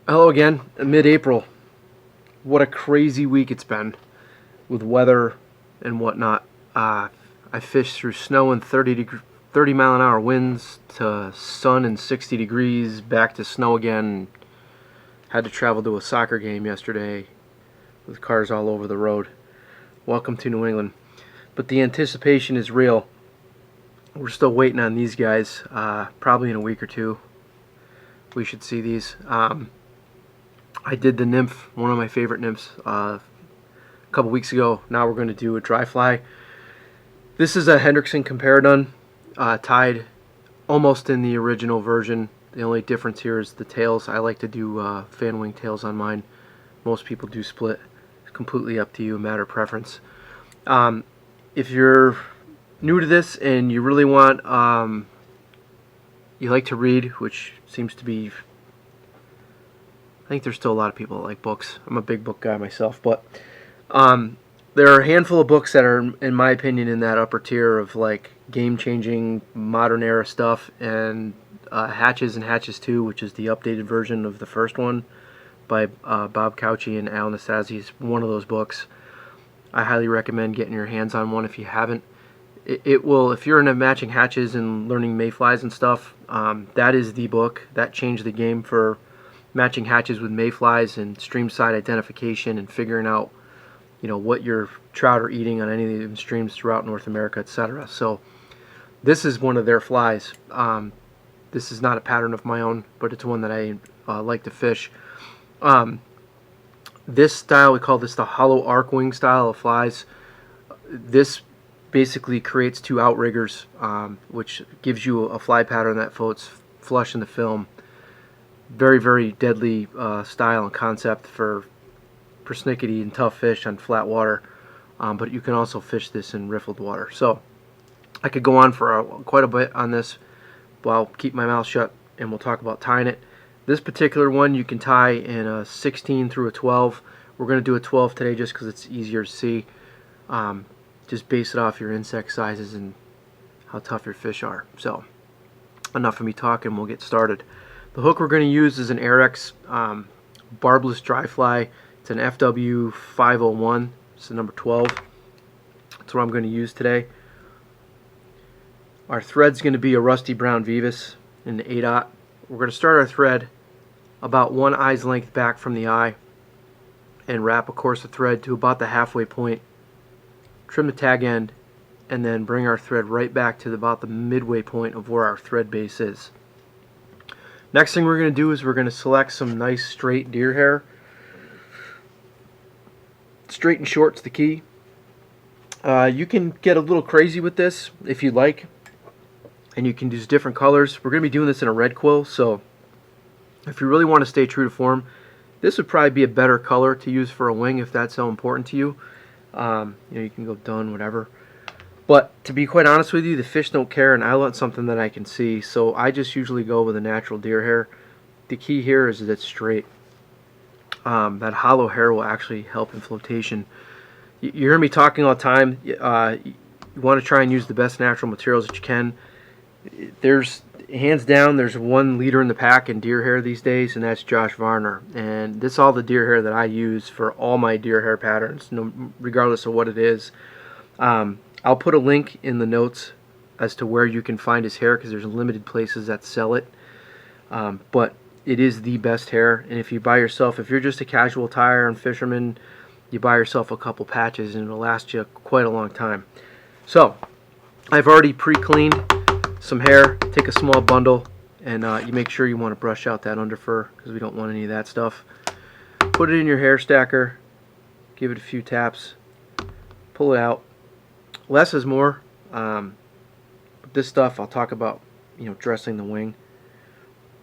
Hello again, mid-April. What a crazy week it's been with weather and whatnot. I fished through snow and 30 mile an hour winds to sun and 60 degrees, back to snow again. Had to travel to a soccer game yesterday with cars all over the road. Welcome to New England. But the anticipation is real. We're still waiting on these guys. Probably in a week or two we should see these. I did the nymph, one of my favorite nymphs, a couple weeks ago. Now we're going to do a dry fly. This is a Hendrickson Comparadun, tied almost in the original version. The only difference here is the tails. I like to do fan wing tails on mine. Most people do split. It's completely up to you, a matter of preference. If you're new to this and you really want, you like to read, which seems to be, I think there's still a lot of people that like books. I'm a big book guy myself, but there are a handful of books that are, in my opinion, in that upper tier of like game-changing, modern era stuff, and Hatches and Hatches 2, which is the updated version of the first one by Bob Cauchi and Al Nastasi, is one of those books. I highly recommend getting your hands on one if you haven't. It will, if you're into matching hatches and learning mayflies and stuff, that is the book. That changed the game for matching hatches with mayflies and stream side identification and figuring out, what your trout are eating on any of the streams throughout North America, etc. So this is one of their flies. This is not a pattern of my own, but it's one that I like to fish. This style, we call this the hollow arc wing style of flies. This basically creates two outriggers, which gives you a fly pattern that floats flush in the film. Very, very deadly style and concept for persnickety and tough fish on flat water, but you can also fish this in riffled water. So I could go on for quite a bit on this, but I'll keep my mouth shut and we'll talk about tying it. This particular one you can tie in a 16 through a 12. We're going to do a 12 today just because it's easier to see. Just base it off your insect sizes and how tough your fish are. So enough of me talking, we'll get started. The hook we're going to use is an Airex barbless dry fly. It's an FW 501. It's the number 12. That's what I'm going to use today. Our thread's going to be a rusty brown Vivus in the 8/0. We're going to start our thread about one eye's length back from the eye and wrap a course of thread to about the halfway point. Trim the tag end and then bring our thread right back to about the midway point of where our thread base is. Next thing we're going to do is we're going to select some nice straight deer hair. Straight and short's the key. You can get a little crazy with this if you like, and you can use different colors. We're going to be doing this in a red quill, so if you really want to stay true to form, this would probably be a better color to use for a wing if that's so important to you. You can go dun, whatever. But to be quite honest with you, the fish don't care, and I want something that I can see, so I just usually go with a natural deer hair. The key here is that it's straight. That hollow hair will actually help in flotation. You hear me talking all the time. You want to try and use the best natural materials that you can. There's, hands down, there's one leader in the pack in deer hair these days, and that's Josh Varner. And this is all the deer hair that I use for all my deer hair patterns, regardless of what it is. I'll put a link in the notes as to where you can find his hair, because there's limited places that sell it. But it is the best hair, and if you buy yourself, if you're just a casual tyer and fisherman, you buy yourself a couple patches and it'll last you quite a long time. So I've already pre-cleaned some hair. Take a small bundle, and you make sure you want to brush out that underfur because we don't want any of that stuff. Put it in your hair stacker, give it a few taps, pull it out. Less is more. But this stuff I'll talk about, dressing the wing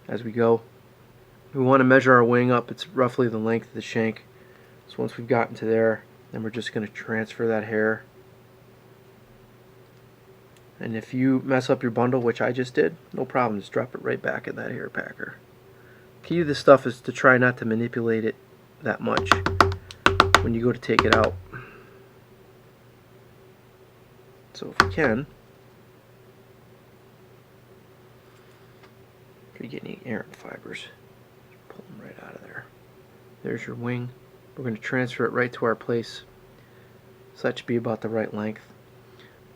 as we go. We want to measure our wing up. It's roughly the length of the shank. So once we've gotten to there, then we're just going to transfer that hair. And if you mess up your bundle, which I just did, no problem. Just drop it right back in that hair packer. Key to this stuff is to try not to manipulate it that much when you go to take it out. So if you can, if you get any errant fibers, pull them right out of there. There's your wing. We're going to transfer it right to our place. So that should be about the right length.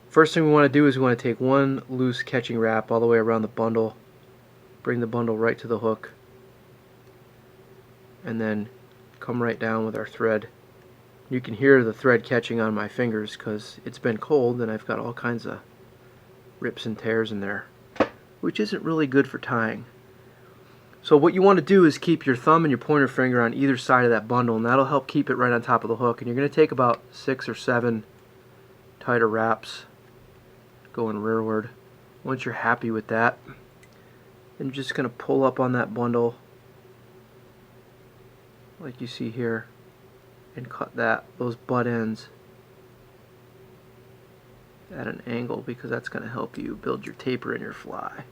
First thing we want to do is we want to take one loose catching wrap all the way around the bundle, bring the bundle right to the hook, and then come right down with our thread. You can hear the thread catching on my fingers because it's been cold and I've got all kinds of rips and tears in there, which isn't really good for tying. So what you want to do is keep your thumb and your pointer finger on either side of that bundle, and that'll help keep it right on top of the hook. And you're going to take about 6 or 7 tighter wraps going rearward. Once you're happy with that, then you're just going to pull up on that bundle like you see here and cut those butt ends at an angle, because that's going to help you build your taper in your fly.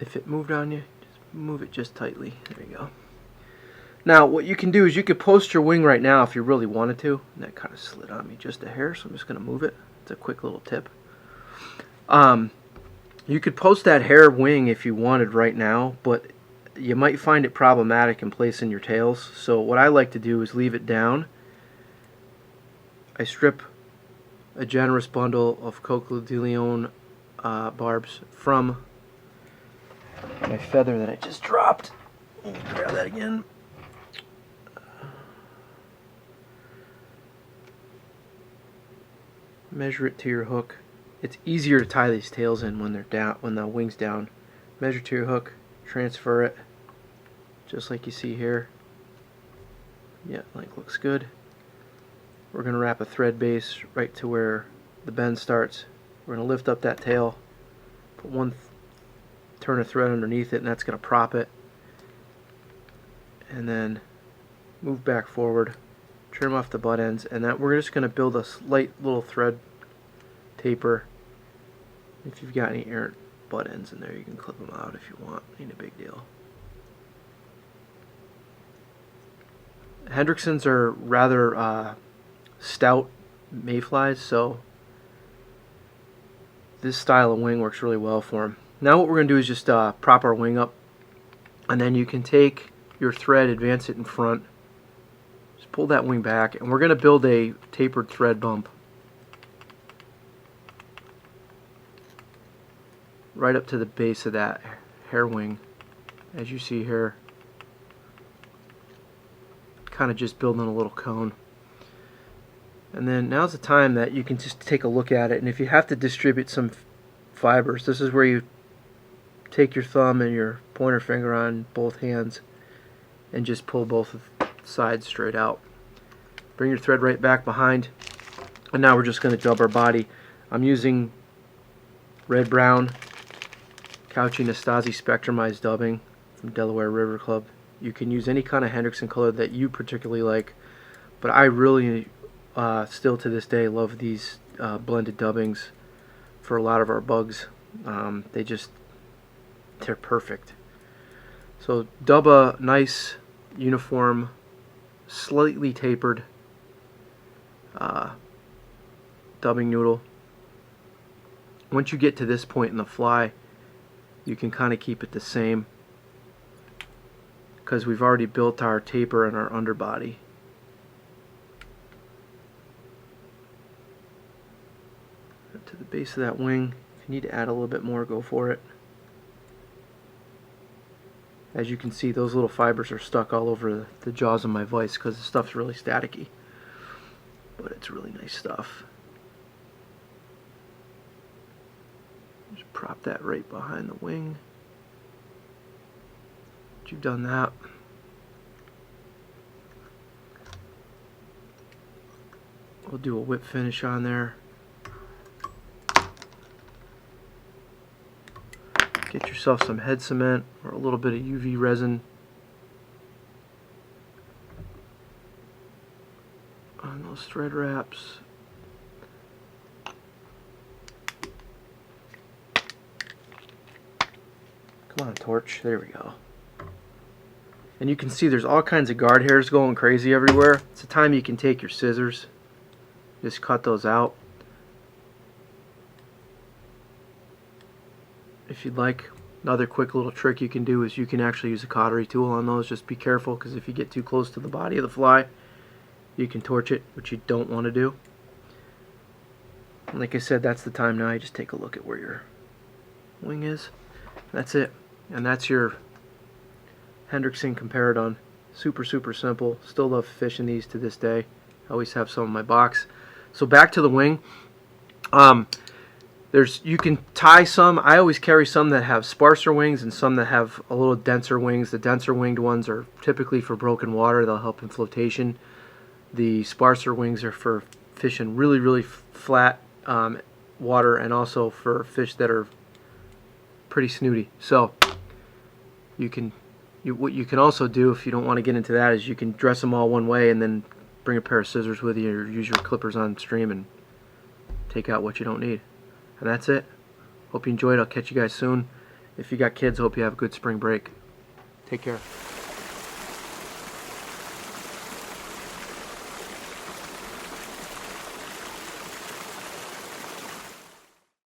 If it moved on you, just move it just tightly. There you go. Now, what you can do is you could post your wing right now if you really wanted to. And that kind of slid on me just a hair, so I'm just going to move it. It's a quick little tip. You could post that hair wing if you wanted right now, but you might find it problematic in placing your tails. So what I like to do is leave it down. I strip a generous bundle of Coquelicot de Leon barbs from my feather that I just dropped. Let me grab that again. Measure it to your hook. It's easier to tie these tails in when they're down, when the wing's down. Measure to your hook, transfer it, just like you see here. Yeah, like looks good. We're going to wrap a thread base right to where the bend starts. We're going to lift up that tail, put one turn a thread underneath it, and that's going to prop it, and then move back forward, trim off the butt ends, and that we're just going to build a slight little thread taper. If you've got any errant butt ends in there, you can clip them out if you want. Ain't a big deal. Hendricksons are rather stout mayflies, so this style of wing works really well for them. Now what we're going to do is just prop our wing up, and then you can take your thread, advance it in front, just pull that wing back, and we're going to build a tapered thread bump right up to the base of that hair wing, as you see here. Kind of just building a little cone. And then now's the time that you can just take a look at it, and if you have to distribute some fibers, this is where you take your thumb and your pointer finger on both hands and just pull both sides straight out. Bring your thread right back behind, and now we're just going to dub our body. I'm using red-brown Cauchy Nastasi Spectrumized dubbing from Delaware River Club. You can use any kind of Hendrickson color that you particularly like, but I really still to this day love these blended dubbings for a lot of our bugs. They're perfect. So dub a nice, uniform, slightly tapered dubbing noodle. Once you get to this point in the fly, you can kind of keep it the same, because we've already built our taper and our underbody. To the base of that wing. If you need to add a little bit more, go for it. As you can see, those little fibers are stuck all over the jaws of my vise because the stuff's really staticky. But it's really nice stuff. Just prop that right behind the wing. Once you've done that, we'll do a whip finish on there. Get yourself some head cement or a little bit of UV resin on those thread wraps. Come on, torch. There we go. And you can see there's all kinds of guard hairs going crazy everywhere. It's a time you can take your scissors, just cut those out if you'd like. Another quick little trick you can do is you can actually use a cautery tool on those. Just be careful, because if you get too close to the body of the fly, you can torch it, which you don't want to do. And like I said, that's the time now. You just take a look at where your wing is. That's it. And that's your Hendrickson Comparadun. Super, super simple. Still love fishing these to this day. I always have some in my box. So back to the wing. You can tie some. I always carry some that have sparser wings and some that have a little denser wings. The denser winged ones are typically for broken water. They'll help in flotation. The sparser wings are for fishing really, really flat water, and also for fish that are pretty snooty. So what you can also do, if you don't want to get into that, is you can dress them all one way and then bring a pair of scissors with you, or use your clippers on stream and take out what you don't need. And that's it. Hope you enjoyed. I'll catch you guys soon. If you got kids, hope you have a good spring break. Take care.